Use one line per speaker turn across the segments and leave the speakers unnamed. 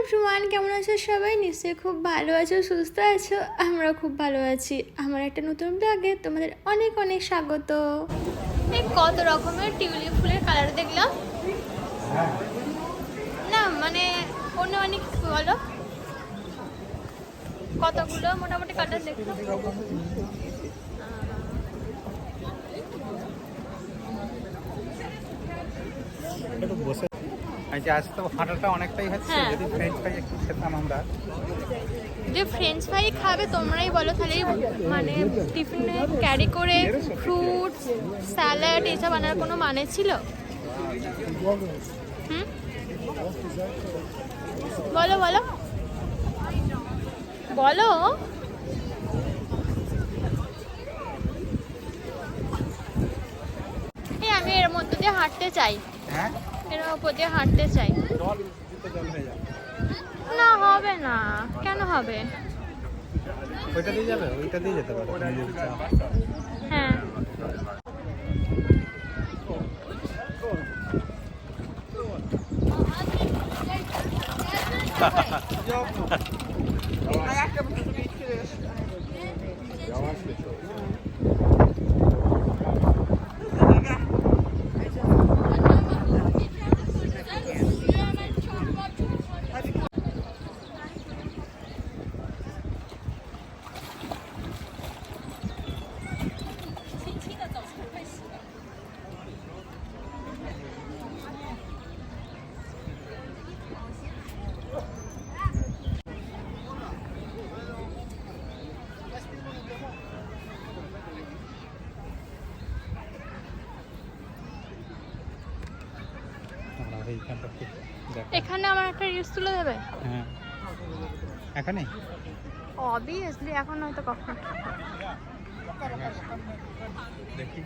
Everyone, কেমন আছো সবাই? নিশ্চয়ই খুব ভালো আছো, সুস্থ আছো। আমরা খুব ভালো আছি। আমার একটা নতুন ব্লগে তোমাদের অনেক অনেক স্বাগত। এই কত রকমের টিউলিপ ফুলের কালার দেখলাম না, মানে অন্য অনেক বলো কতগুলো মোটামুটি কালার দেখলাম।
আজ তো হাঁটাটা অনেকটাই হচ্ছে, যদি ফ্রেঞ্চ ফ্রাই একটু খেতাম আমরা।
যে ফ্রেঞ্চ ফ্রাই খাবে তোমরাই বলো, তাহলে মানে টিফিনে ক্যারি করে ফ্রুটস স্যালাড এসব আনার কোনো মানে ছিল? বলো বলো বলো। এই আমি এর মধ্যে দিয়ে হাঁটতে চাই,
হ্যাঁ,
এর উপর দিয়ে হাঁটতে চাই। না হবে না, কেন হবে?
ওইটা দিয়ে যাবে, ওইটা দিয়ে যেতে পারো।
হ্যাঁ এখানে আমার একটা রিলস তুলে দেবে?
হ্যাঁ, এখানে
অবভিয়াসলি, এখন হয়তো কখন
দেখি।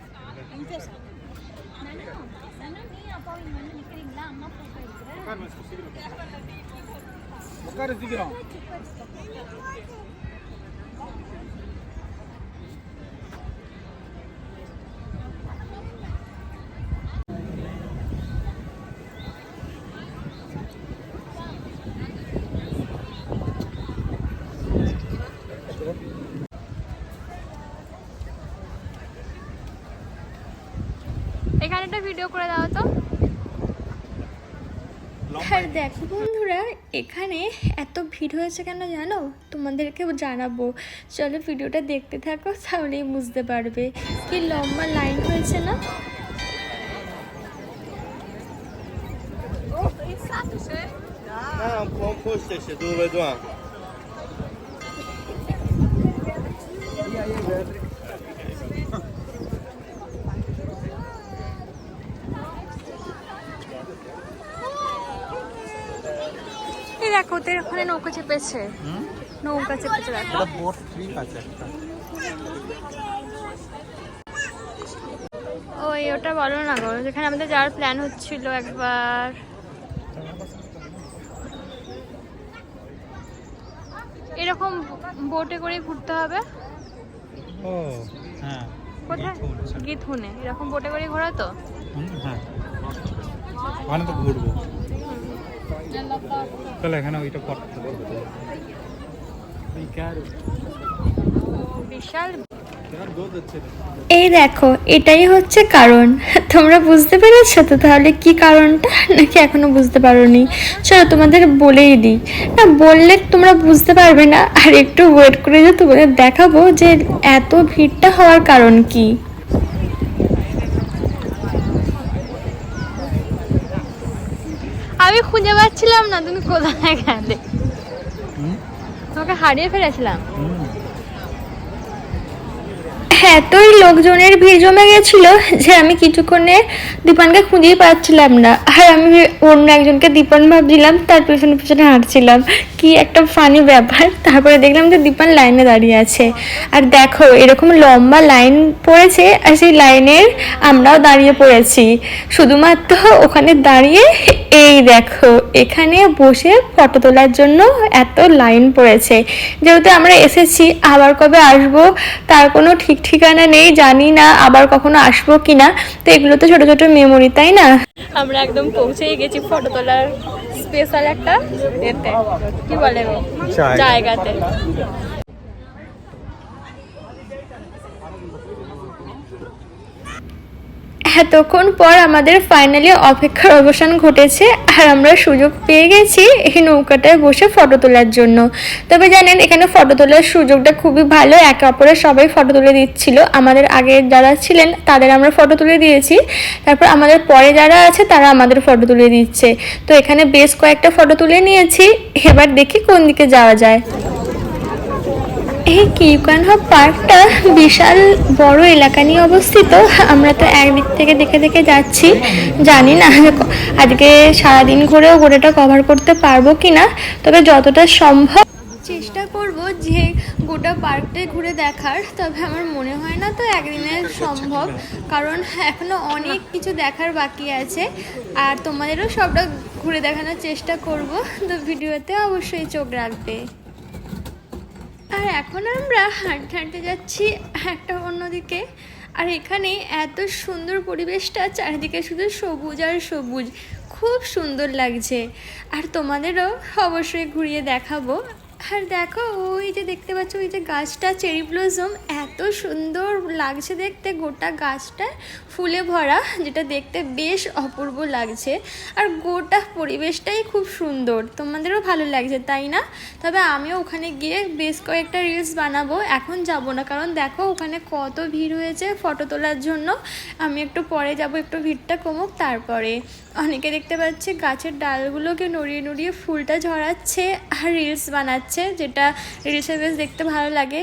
এখানে একটা ভিডিও করে দাও তো। আর দেখো বন্ধুরা, এখানে এত ভিড় হয়েছে কেন জানো? তোমাদেরকেও জানাবো, চলো ভিডিওটা দেখতে থাকো, তাহলেই বুঝতে পারবে কি লম্বা লাইন হয়েছে না। এই দেখো, ওদের ওখানে নৌকা চেপেছে, নৌকা চেপেছে দেখো।
এটা বোট ট্রিপ আছে একটা।
ওই ওটা বলো না গো, যেখানে আমাদের যাওয়ার প্ল্যান হচ্ছিল একবার। এরকম বোটে করে ঘুরতে হবে।
ও হ্যাঁ,
কোথায়? গিথুনে এরকম বোটে করে ঘোরা তো।
হ্যাঁ, ওখানে তো ঘুরবো। তাহলে এখানে ওইটা করতে হবে।
বিশাল। এই দেখো, এটাই হচ্ছে কারণ। তোমরা বুঝতে পেরেছো তো? তাহলে কি কারণটা, নাকি এখনো বুঝতে পারোনি? চলো তোমাদের বলেই দিই। না বললে তোমরা বুঝতে পারবে না, আর একটু ওয়েট করে যে তোমাদের দেখাবো যে এত ভিড়টা হওয়ার কারণ কি। আমি খুঁজে পাচ্ছিলাম না তুমি কোথায় গেলে, তোমাকে হারিয়ে ফেলেছিলাম। এতই লোকজনের ভিড় জমে গেছিল যে আমি কিছুক্ষণে দীপানকে খুঁজেই পাচ্ছিলাম না। আর আমি অন্য একজনকে দীপান ভাবছিলাম, তার পেছনে পেছনে হাঁটছিলাম। কি একটা ফানি ব্যাপার। তারপরে দেখলাম যে দীপান লাইনে দাঁড়িয়ে আছে। আর দেখো এরকম লম্বা লাইন পড়েছে, আর সেই লাইনের আমরাও দাঁড়িয়ে পড়েছি। শুধুমাত্র ওখানে দাঁড়িয়ে এই দেখো এখানে বসে ফটো তোলার জন্য এত লাইন পড়েছে। যেহেতু আমরা এসেছি, আবার কবে আসবো তার কোনো ঠিক ঠিকানা নেই, জানি না আবার কখনো আসবো কিনা। তো এগুলো তো ছোট ছোট মেমোরি, তাই না? আমরা একদম পৌঁছেই গেছি ফটো তোলার স্পেশাল একটা এতে কি বলে গো জায়গাতে। এতক্ষণ পর আমাদের ফাইনালি অপেক্ষার অবসান ঘটেছে আর আমরা সুযোগ পেয়ে গেছি এই নৌকাটায় বসে ফটো তোলার জন্য। তবে জানেন এখানে ফটো তোলার সুযোগটা খুবই ভালো, একে অপরের সবাই ফটো তুলে দিচ্ছিল। আমাদের আগে যারা ছিলেন তাদের আমরা ফটো তুলে দিয়েছি, তারপর আমাদের পরে যারা আছে তারা আমাদের ফটো তুলে দিচ্ছে। তো এখানে বেশ কয়েকটা ফটো তুলে নিয়েছি, এবার দেখি কোন দিকে যাওয়া যায়। এই কিউকানহা পার্কটা বিশাল বড় এলাকা নিয়ে অবস্থিত। আমরা তো একদিক থেকে দেখে দেখে যাচ্ছি, জানি না আজকে সারাদিন ঘুরেও গোটাটা কভার করতে পারবো কিনা, তবে যতটা সম্ভব চেষ্টা করব যে গোটা পার্কটাই ঘুরে দেখার। তবে আমার মনে হয় না তো একদিনে সম্ভব, কারণ এখনো অনেক কিছু দেখার বাকি আছে আর তোমাদেরও সবটা ঘুরে দেখানোর চেষ্টা করব। তো ভিডিওতে অবশ্যই চোখ রাখবে। আর এখন আমরা হাঁটতে হাঁটতে যাচ্ছি একটা অন্যদিকে, আর এখানে এত সুন্দর পরিবেশটা, চারিদিকে শুধু সবুজ আর সবুজ, খুব সুন্দর লাগছে। আর তোমাদেরও অবশ্যই ঘুরিয়ে দেখাবো। আর দেখো ওই যে দেখতে পাচ্ছ ওই যে গাছটা চেরি ব্লসম, এত সুন্দর লাগছে দেখতে, গোটা গাছটা ফুলে ভরা, যেটা দেখতে বেশ অপূর্ব লাগছে। আর গোটা পরিবেশটাই খুব সুন্দর, তোমাদেরও ভালো লাগছে তাই না? তবে আমিও ওখানে গিয়ে বেশ কয়েকটা রিলস বানাবো, এখন যাব না, কারণ দেখো ওখানে কত ভিড় হয়েছে ফটো তোলার জন্য। আমি একটু পরে যাব, একটু ভিড়টা কমুক তারপরে। অনেকে দেখতে পাচ্ছি গাছের ডালগুলোকে নড়িয়ে নড়িয়ে ফুলটা ঝরাচ্ছে আর রিলস বানাচ্ছে, যেটা রিলসে বেশ দেখতে ভালো লাগে।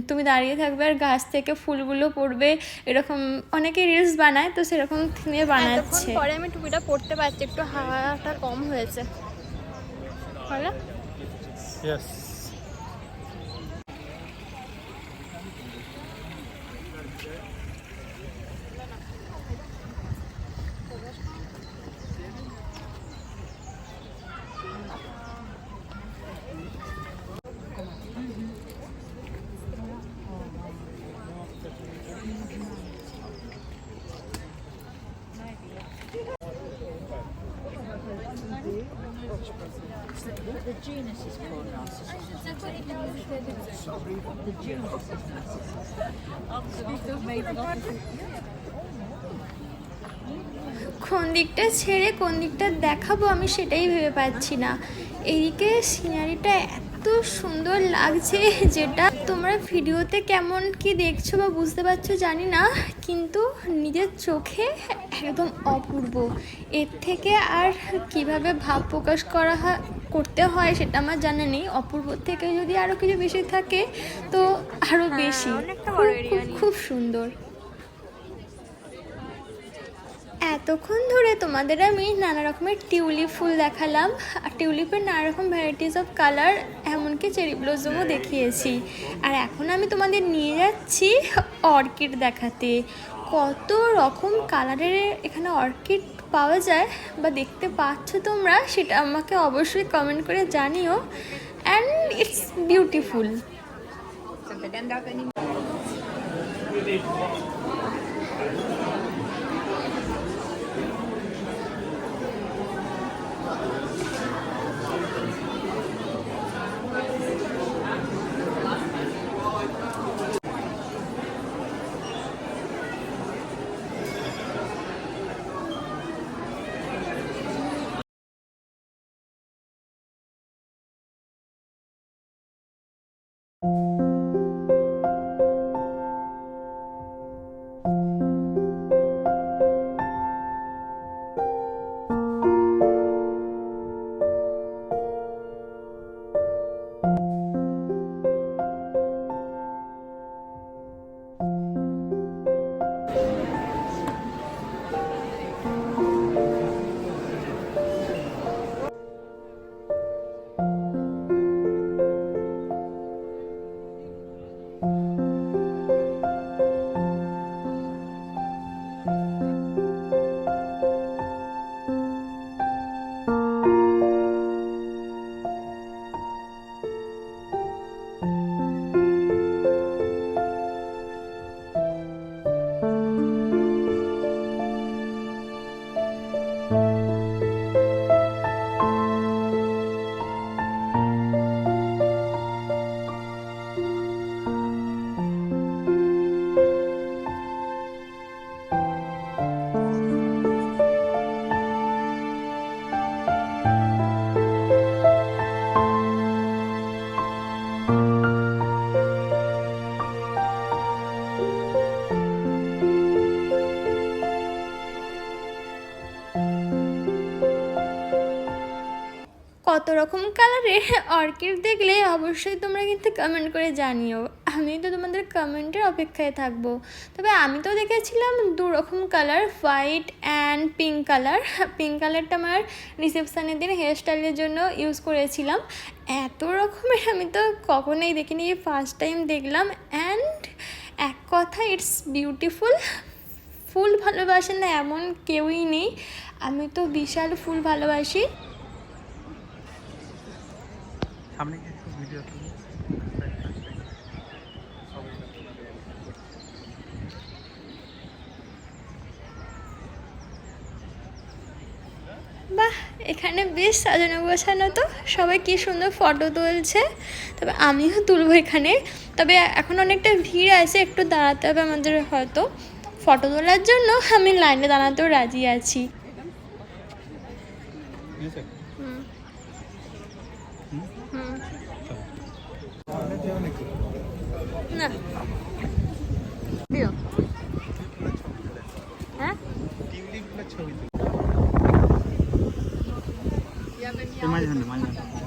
তুমি দাঁড়িয়ে থাকবে আর গাছ থেকে ফুলগুলো পড়বে, এরকম অনেকে রিলস বানায়, তো সেরকম নিয়ে বানাচ্ছে। পরে আমি টুপিটা পরতে পারছি, একটু হাওয়াটা কম হয়েছে বলো।
The genus is called Narcissus. The genus is Narcissus.
কোন দিকটা ছেড়ে কোন দিকটা দেখাবো আমি সেটাই ভেবে পাচ্ছি না। এদিকে সিনারিটা এত সুন্দর লাগছে, যেটা তোমরা ভিডিওতে কেমন কি দেখছো বা বুঝতে পারছো জানি না, কিন্তু নিজের চোখে একদম অপূর্ব। এর থেকে আর কিভাবে ভাব প্রকাশ করতে হয় সেটা আমার জানা নেই। অপূর্ব থেকে যদি আরও কিছু বেশি থাকে তো আরও বেশি, খুব সুন্দর। এতক্ষণ ধরে তোমাদের আমি নানা রকমের টিউলিপ ফুল দেখালাম, আর টিউলিপের নানা রকম ভ্যারাইটিস অফ কালার, এমনকি চেরি ব্লসমও দেখিয়েছি। আর এখন আমি তোমাদের নিয়ে যাচ্ছি অর্কিড দেখাতে। কত রকম কালারের এখানে অর্কিড পাওয়া যায় বা দেখতে পাচ্ছ তোমরা, সেটা আমাকে অবশ্যই কমেন্ট করে জানিও। And it's beautiful. কত রকম কালারের অর্কিড দেখলে অবশ্যই তোমরা কিন্তু কমেন্ট করে জানিও। আমি তো তোমাদের কমেন্টের অপেক্ষায় থাকবো। তবে আমি তো দেখেছিলাম 2 রকম colour, white and pink colour. Pink কালারটা আমার রিসেপশানের দিন হেয়ার স্টাইলের জন্য ইউজ করেছিলাম। এত রকমের আমি তো কখনোই দেখিনি, ফার্স্ট টাইম দেখলাম। অ্যান্ড এক কথা, ইটস বিউটিফুল। ফুল ভালোবাসেন না এমন কেউই নেই, আমি তো বিশাল ফুল ভালোবাসি।
সামনে গিয়ে একটু ভিডিও তুলি।
বাহ, এখানে বেশ সাজানো গোছানো, তো সবাই কি সুন্দর ফটো তুলছে। তবে আমিও তুলবো এখানে। তবে এখন অনেকটা ভিড় আছে, একটু দাঁড়াতে হবে আমাদের হয়তো ফটো তোলার জন্য। আমি লাইনে দাঁড়াতেও রাজি আছি। না দিও। হ্যাঁ,
টিউলিপগুলোর ছবি তুলি। মাঝখানে মাঝখানে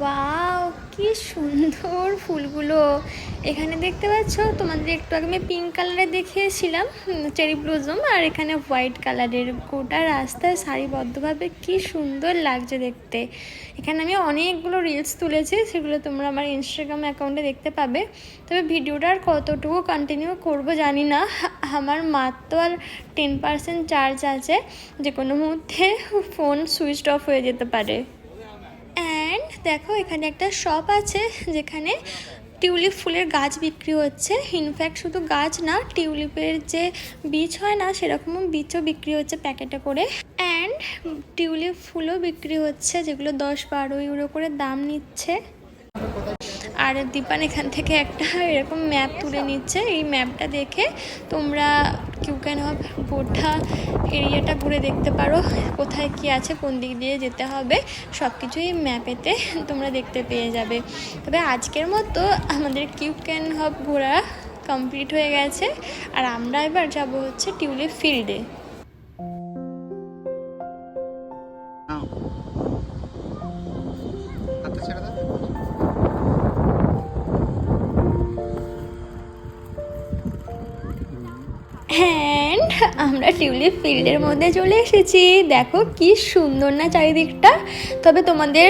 ওয়াও, কি সুন্দর ফুলগুলো। এখানে দেখতে পাচ্ছ, তোমাদের একটু আগে আমি পিঙ্ক কালারের দেখিয়েছিলাম চেরি ব্লুজম, আর এখানে হোয়াইট কালারের। গোটা রাস্তায় সারিবদ্ধভাবে কি সুন্দর লাগছে দেখতে। এখানে আমি অনেকগুলো রিলস তুলেছি, সেগুলো তোমরা আমার ইনস্টাগ্রাম অ্যাকাউন্টে দেখতে পাবে। তবে ভিডিওটা আর কতটুকু কন্টিনিউ করবো জানি না, আমার মাত্র আর 10% চার্জ আছে, যে কোনো মুহূর্তে ফোন সুইচ অফ হয়ে যেতে পারে। অ্যান্ড দেখো, এখানে একটা শপ আছে যেখানে টিউলিপ ফুলের গাছ বিক্রি হচ্ছে। ইনফ্যাক্ট শুধু গাছ না, টিউলিপের যে বীজ হয় না, সেরকমও বীজও বিক্রি হচ্ছে প্যাকেটে করে। অ্যান্ড টিউলিপ ফুলও বিক্রি হচ্ছে, যেগুলো 10-12 ইউরো করে দাম নিচ্ছে। আর দীপান এখান থেকে একটা এরকম ম্যাপ তুলে নিচ্ছে। এই ম্যাপটা দেখে তোমরা কিউ ক্যান হব গোটা এরিয়াটা ঘুরে দেখতে পারো, কোথায় কি আছে, কোন দিক দিয়ে যেতে হবে, সব কিছুই ম্যাপেতে তোমরা দেখতে পেয়ে যাবে। তবে আজকের মতো আমাদের কিউ ক্যান হব ঘোরা কমপ্লিট হয়ে গেছে, আর আমরা এবার যাব হচ্ছে টিউলিপ ফিল্ডে।
হাতটা ছেড়ে দাও।
অ্যান্ড আমরা টিউলিপ ফিল্ডের মধ্যে চলে এসেছি। দেখো কি সুন্দর না চারিদিকটা। তবে তোমাদের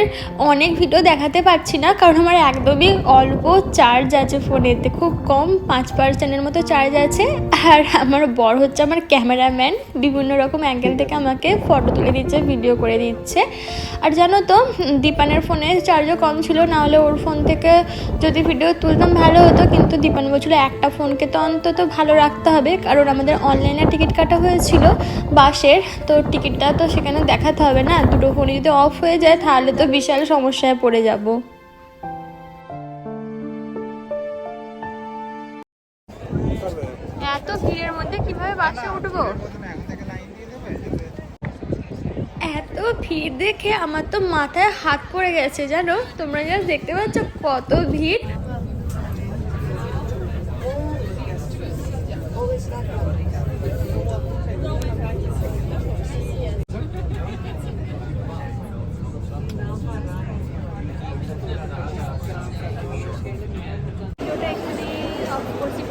অনেক ভিডিও দেখাতে পারছি না, কারণ আমার একদমই অল্প চার্জ আছে ফোনেতে, খুব কম 5%-এর মতো চার্জ আছে। আর আমার বর হচ্ছে আমার ক্যামেরাম্যান, বিভিন্ন রকম অ্যাঙ্গেল থেকে আমাকে ফটো তুলে দিচ্ছে, ভিডিও করে দিচ্ছে। আর জানো তো, দীপানের ফোনে চার্জও কম ছিল, না হলে ওর ফোন থেকে যদি ভিডিও তুলতাম ভালো হতো। কিন্তু দীপান বলছিল একটা ফোনকে তো অন্তত ভালো রাখতে হবে, কারণ আমাদের অনলাইনে টিকিট কাটা হয়েছিল বাসের, তো টিকিটটা তো সেখানে দেখাতে হবে না। দুটো ফোনে যদি অফ হয়ে যায় তাহলে তো বিশাল সমস্যায় পড়ে যাব। এত ভিড়ের মধ্যে কিভাবে বাসে উঠবো?
এখন থেকে লাইন দিয়ে দেবে।
এত ভিড় দেখে আমার তো মাথায় হাত পড়ে গেছে, জানো। তোমরা যা দেখতে পাচ্ছ কত ভিড়। এখানে অফ করছি